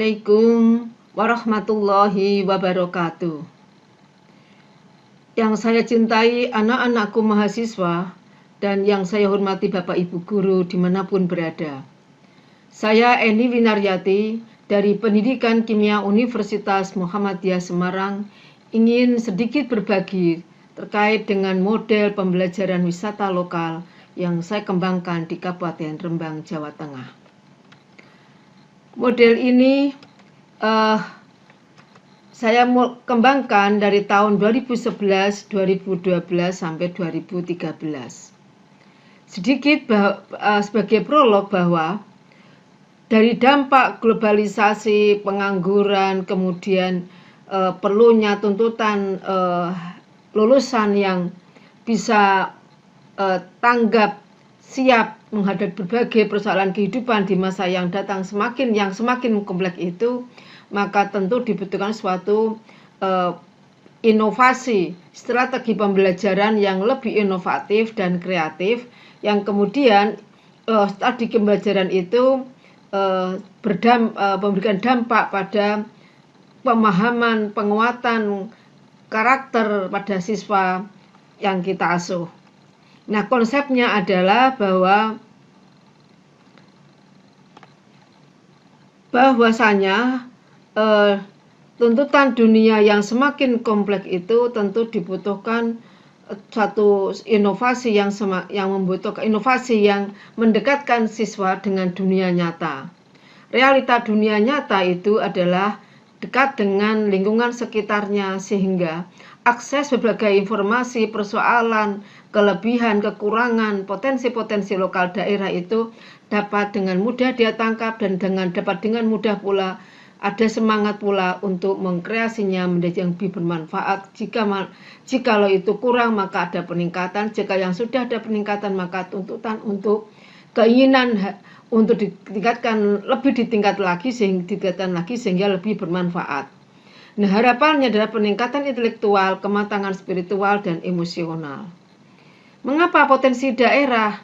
Assalamualaikum warahmatullahi wabarakatuh. Yang saya cintai anak-anakku mahasiswa dan yang saya hormati Bapak Ibu Guru dimanapun berada. Saya Eni Winaryati dari Pendidikan Kimia Universitas Muhammadiyah Semarang ingin sedikit berbagi terkait dengan model pembelajaran wisata lokal yang saya kembangkan di Kabupaten Rembang, Jawa Tengah. Model ini saya kembangkan dari tahun 2011, 2012 sampai 2013. Sedikit sebagai prolog bahwa dari dampak globalisasi, pengangguran, kemudian perlunya tuntutan lulusan yang bisa tanggap siap menghadapi berbagai persoalan kehidupan di masa yang datang semakin kompleks itu, maka tentu dibutuhkan suatu inovasi, strategi pembelajaran yang lebih inovatif dan kreatif, yang kemudian strategi pembelajaran itu memberikan dampak pada pemahaman, penguatan karakter pada siswa yang kita asuh. Nah, konsepnya adalah bahwasanya tuntutan dunia yang semakin kompleks itu tentu dibutuhkan satu inovasi yang membutuhkan inovasi yang mendekatkan siswa dengan dunia nyata. Realita dunia nyata itu adalah dekat dengan lingkungan sekitarnya, sehingga akses berbagai informasi, persoalan, kelebihan, kekurangan, potensi-potensi lokal daerah itu dapat dengan mudah dia tangkap dan dapat dengan mudah pula ada semangat pula untuk mengkreasinya menjadi yang lebih bermanfaat. Jikalau itu kurang maka ada peningkatan, jika yang sudah ada peningkatan maka tuntutan untuk keinginan untuk ditingkat lagi sehingga lebih bermanfaat. Nah, harapannya adalah peningkatan intelektual, kematangan spiritual dan emosional. Mengapa potensi daerah?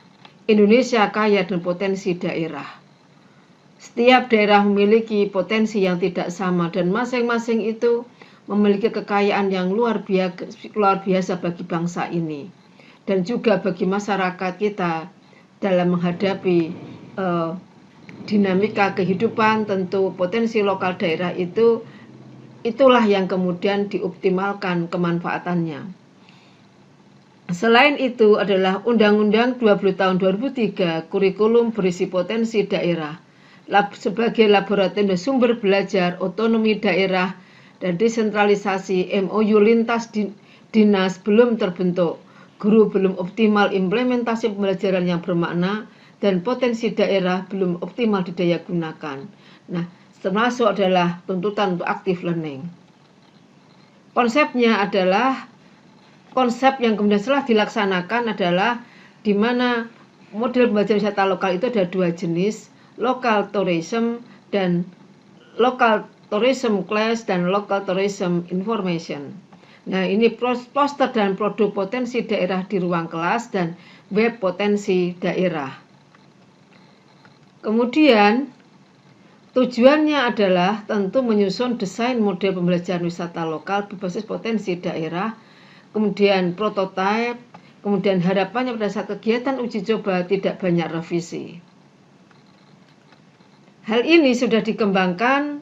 Indonesia kaya dengan potensi daerah. Setiap daerah memiliki potensi yang tidak sama dan masing-masing itu memiliki kekayaan yang luar biasa bagi bangsa ini dan juga bagi masyarakat kita dalam menghadapi dinamika kehidupan. Tentu potensi lokal daerah itulah yang kemudian dioptimalkan kemanfaatannya. Selain itu adalah Undang-Undang 20 tahun 2003 kurikulum berisi potensi daerah sebagai laboratorium dan sumber belajar, otonomi daerah dan desentralisasi. MOU lintas dinas belum terbentuk, guru belum optimal implementasi pembelajaran yang bermakna, dan potensi daerah belum optimal didaya gunakan. Nah, termasuk adalah tuntutan untuk active learning. Konsepnya adalah konsep yang kemudian setelah dilaksanakan adalah di mana model pembelajaran wisata lokal itu ada dua jenis, local tourism dan local tourism class dan local tourism information. Nah, ini poster dan produk potensi daerah di ruang kelas dan web potensi daerah. Kemudian tujuannya adalah tentu menyusun desain model pembelajaran wisata lokal berbasis potensi daerah, kemudian prototipe, kemudian harapannya pada saat kegiatan uji coba tidak banyak revisi. Hal ini sudah dikembangkan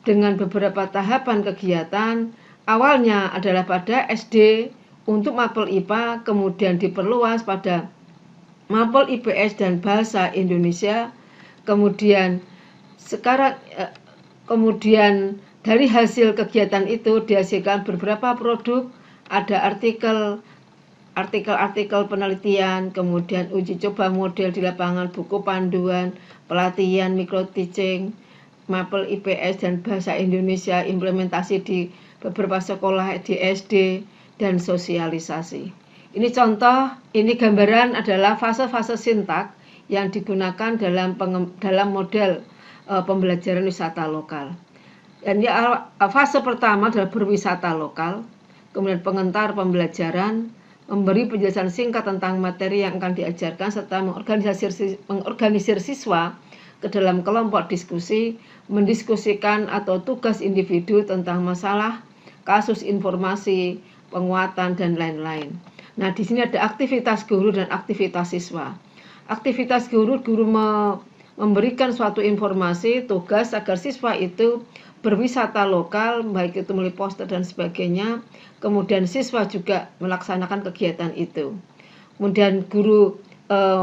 dengan beberapa tahapan kegiatan. Awalnya adalah pada SD untuk mapel IPA, kemudian diperluas pada mapel IPS dan bahasa Indonesia. Kemudian dari hasil kegiatan itu dihasilkan beberapa produk, ada artikel penelitian, kemudian uji coba model di lapangan, buku panduan, pelatihan micro teaching, mapel IPS dan bahasa Indonesia, implementasi di beberapa sekolah di SD, dan sosialisasi. Ini contoh, ini gambaran adalah fase-fase sintak yang digunakan dalam model pembelajaran wisata lokal. Dan fase pertama adalah berwisata lokal, kemudian pengantar pembelajaran, memberi penjelasan singkat tentang materi yang akan diajarkan, serta mengorganisir siswa ke dalam kelompok diskusi, mendiskusikan atau tugas individu tentang masalah, kasus, informasi, penguatan, dan lain-lain. Nah, di sini ada aktivitas guru dan aktivitas siswa. Aktivitas guru memberikan suatu informasi, tugas agar siswa itu berwisata lokal, baik itu melalui poster dan sebagainya. Kemudian siswa juga melaksanakan kegiatan itu. Kemudian guru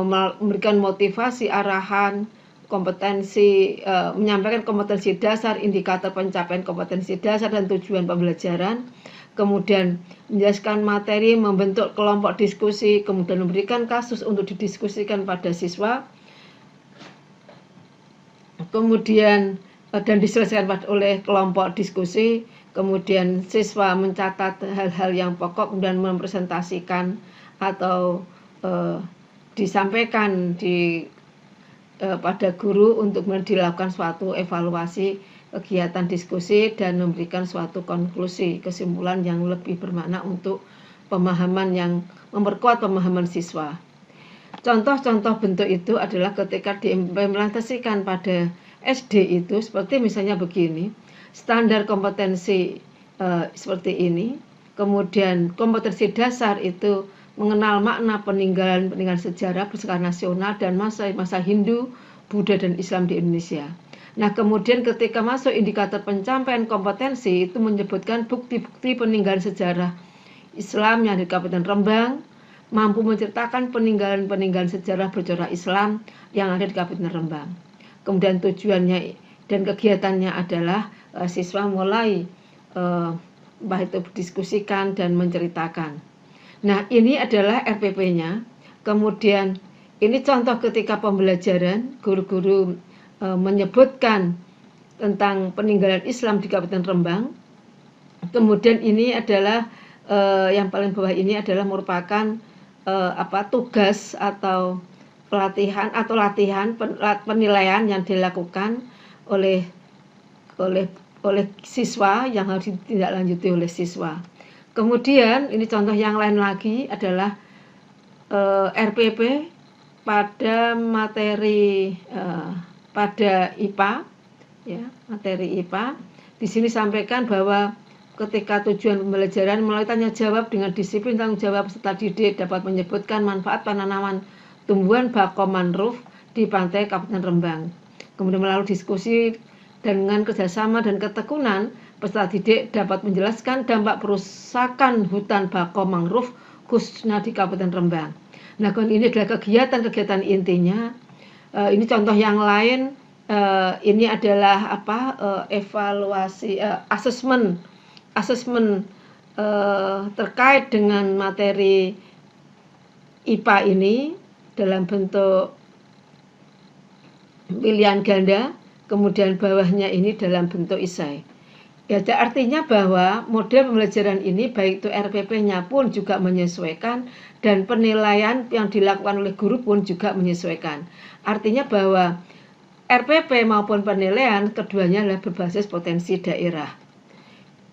memberikan motivasi, arahan, kompetensi, menyampaikan kompetensi dasar, indikator pencapaian kompetensi dasar dan tujuan pembelajaran. Kemudian menjelaskan materi, membentuk kelompok diskusi, kemudian memberikan kasus untuk didiskusikan pada siswa. Kemudian dan diselesaikan oleh kelompok diskusi, kemudian siswa mencatat hal-hal yang pokok dan mempresentasikan atau disampaikan pada guru untuk dilakukan suatu evaluasi kegiatan diskusi dan memberikan suatu konklusi, kesimpulan yang lebih bermakna untuk pemahaman yang memperkuat pemahaman siswa. Contoh-contoh bentuk itu adalah ketika diimplementasikan pada SD itu seperti misalnya begini, standar kompetensi seperti ini, kemudian kompetensi dasar itu mengenal makna peninggalan sejarah berskala nasional dan masa Hindu, Buddha, dan Islam di Indonesia. Nah, kemudian ketika masuk indikator pencapaian kompetensi itu menyebutkan bukti-bukti peninggalan sejarah Islam yang di Kabupaten Rembang, mampu menceritakan peninggalan sejarah bercorak Islam yang ada di Kabupaten Rembang. Kemudian tujuannya dan kegiatannya adalah siswa mulai itu berdiskusikan dan menceritakan. Nah, ini adalah RPP-nya. Kemudian ini contoh ketika pembelajaran, guru-guru menyebutkan tentang peninggalan Islam di Kabupaten Rembang. Kemudian ini adalah yang paling bawah ini adalah merupakan tugas atau pelatihan atau latihan penilaian yang dilakukan oleh siswa yang harus ditindaklanjuti oleh siswa. Kemudian ini contoh yang lain lagi adalah RPP pada materi pada IPA, ya, materi IPA. Di sini sampaikan bahwa ketika tujuan pembelajaran melalui tanya jawab dengan disiplin tanggung jawab peserta didik dapat menyebutkan manfaat penanaman tumbuhan bakau mangrove di pantai Kabupaten Rembang. Kemudian melalui diskusi dan dengan kerjasama dan ketekunan, peserta didik dapat menjelaskan dampak perusakan hutan bakau mangrove khususnya di Kabupaten Rembang. Nah, ini adalah kegiatan-kegiatan intinya. Ini contoh yang lain. Ini adalah evaluasi asesmen terkait dengan materi IPA ini dalam bentuk pilihan ganda, kemudian bawahnya ini dalam bentuk esai. Ya, artinya bahwa model pembelajaran ini baik itu RPP-nya pun juga menyesuaikan dan penilaian yang dilakukan oleh guru pun juga menyesuaikan. Artinya bahwa RPP maupun penilaian keduanya adalah berbasis potensi daerah.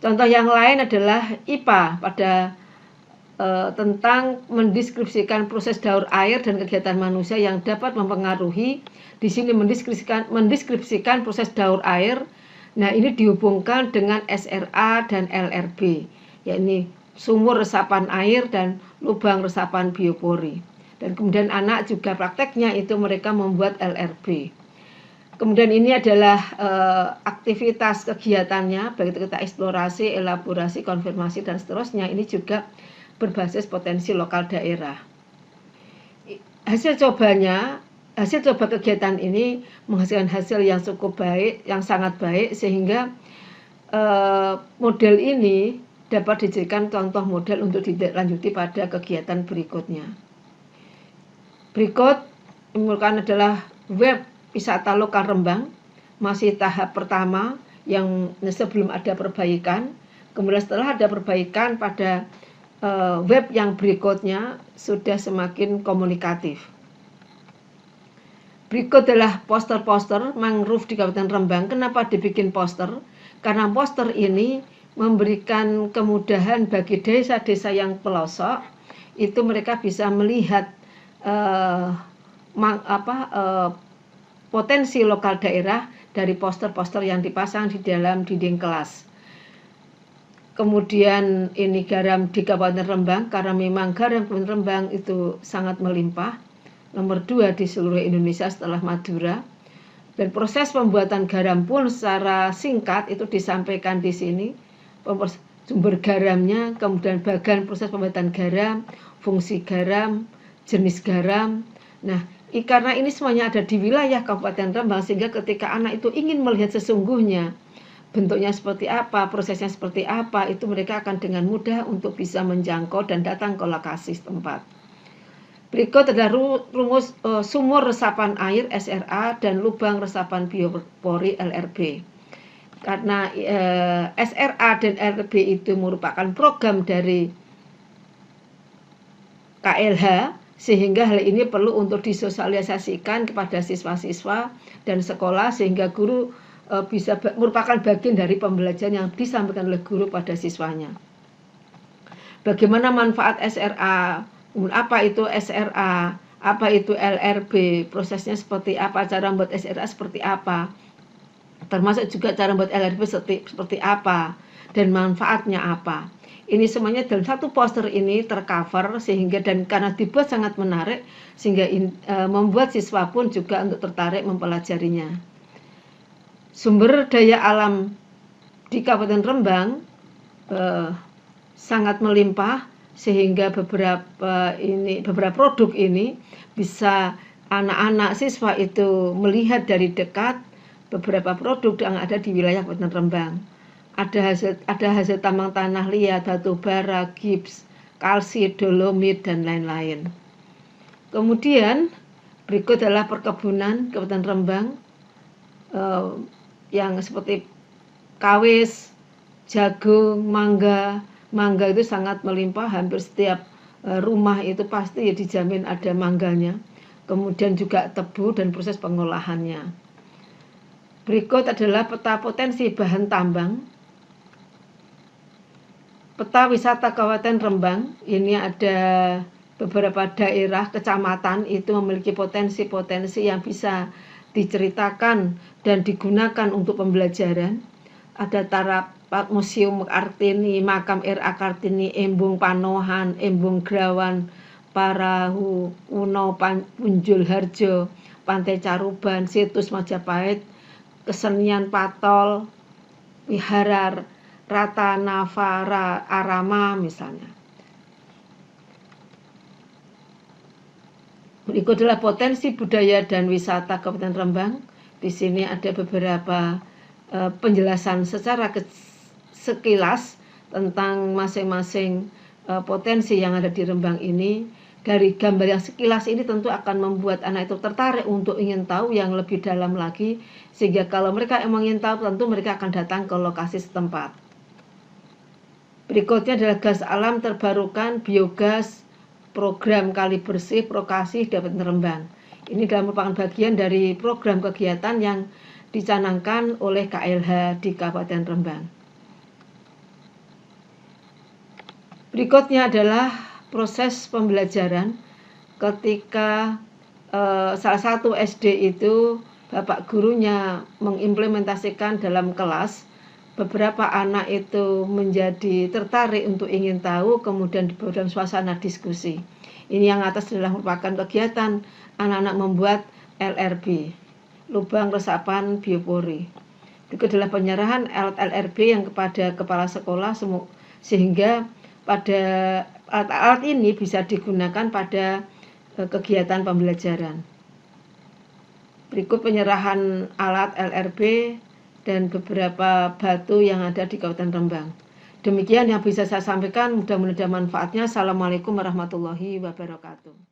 Contoh yang lain adalah IPA pada tentang mendeskripsikan proses daur air dan kegiatan manusia yang dapat mempengaruhi. Di sini mendeskripsikan proses daur air. Nah, ini dihubungkan dengan SRA dan LRB, yakni sumur resapan air dan lubang resapan biopori. Dan kemudian anak juga prakteknya itu mereka membuat LRB. Kemudian ini adalah aktivitas kegiatannya, baik itu kita eksplorasi, elaborasi, konfirmasi, dan seterusnya. Ini juga berbasis potensi lokal daerah. Hasil coba kegiatan ini menghasilkan hasil yang cukup baik, yang sangat baik, sehingga model ini dapat dijadikan contoh model untuk ditindaklanjuti pada kegiatan berikutnya. Berikut merupakan adalah web wisata lokal Rembang, masih tahap pertama yang sebelum ada perbaikan. Kemudian setelah ada perbaikan pada web yang berikutnya sudah semakin komunikatif. Berikut adalah poster-poster mangrove di Kabupaten Rembang. Kenapa dibikin poster? Karena poster ini memberikan kemudahan bagi desa-desa yang pelosok, itu mereka bisa melihat potensi lokal daerah dari poster-poster yang dipasang di dalam dinding kelas. Kemudian ini garam di Kabupaten Rembang, karena memang garam Kabupaten Rembang itu sangat melimpah, nomor 2 di seluruh Indonesia setelah Madura. Dan proses pembuatan garam pun secara singkat itu disampaikan di sini, sumber garamnya, kemudian bagian proses pembuatan garam, fungsi garam, jenis garam. Nah, karena ini semuanya ada di wilayah Kabupaten Rembang, sehingga ketika anak itu ingin melihat sesungguhnya bentuknya seperti apa, prosesnya seperti apa, itu mereka akan dengan mudah untuk bisa menjangkau dan datang ke lokasi setempat. Berikut adalah rumus sumur resapan air SRA dan lubang resapan biopori LRB. Karena SRA dan LRB itu merupakan program dari KLH, sehingga hal ini perlu untuk disosialisasikan kepada siswa-siswa dan sekolah, sehingga guru bisa merupakan bagian dari pembelajaran yang disampaikan oleh guru pada siswanya. Bagaimana manfaat SRA? Apa itu SRA? Apa itu LRB? Prosesnya seperti apa? Cara membuat SRA seperti apa? Termasuk juga cara membuat LRB seperti apa? Dan manfaatnya apa? Ini semuanya dalam satu poster ini tercover, sehingga dan karena dibuat sangat menarik, sehingga membuat siswa pun juga untuk tertarik mempelajarinya. Sumber daya alam di Kabupaten Rembang sangat melimpah, sehingga beberapa produk ini bisa anak-anak siswa itu melihat dari dekat beberapa produk yang ada di wilayah Kabupaten Rembang. Ada hasil tambang tanah liat, batu bara, gips, kalsit, dolomit, dan lain-lain. Kemudian berikut adalah perkebunan Kabupaten Rembang yang seperti kawis, jagung, mangga. Mangga itu sangat melimpah, hampir setiap rumah itu pasti dijamin ada mangganya. Kemudian juga tebu dan proses pengolahannya. Berikut adalah peta potensi bahan tambang. Peta wisata Kabupaten Rembang, ini ada beberapa daerah, kecamatan itu memiliki potensi-potensi yang bisa diceritakan dan digunakan untuk pembelajaran. Ada Museum Kartini, Makam R.A. Kartini, Embung Panohan, Embung Grawan, Parahu Uno, Punjul Harjo, Pantai Caruban, Situs Majapahit, Kesenian Patol, Wihara Ratanavara Arama misalnya. Berikut adalah potensi budaya dan wisata Kabupaten Rembang. Di sini ada beberapa penjelasan secara sekilas tentang masing-masing potensi yang ada di Rembang ini. Dari gambar yang sekilas ini tentu akan membuat anak itu tertarik untuk ingin tahu yang lebih dalam lagi, sehingga kalau mereka emang ingin tahu, tentu mereka akan datang ke lokasi setempat. Berikutnya adalah gas alam terbarukan, biogas, program kali bersih, Prokasih Kabupaten Rembang. Ini merupakan bagian dari program kegiatan yang dicanangkan oleh KLH di Kabupaten Rembang. Berikutnya adalah proses pembelajaran ketika salah satu SD itu bapak gurunya mengimplementasikan dalam kelas, beberapa anak itu menjadi tertarik untuk ingin tahu, kemudian dibawa dalam suasana diskusi. Ini yang atas adalah merupakan kegiatan anak-anak membuat LRB, lubang resapan biopori. Itu adalah penyerahan alat LRB yang kepada kepala sekolah, sehingga pada alat-alat ini bisa digunakan pada kegiatan pembelajaran. Berikut penyerahan alat LRB dan beberapa batu yang ada di Kabupaten Rembang. Demikian yang bisa saya sampaikan, mudah-mudahan manfaatnya. Assalamualaikum warahmatullahi wabarakatuh.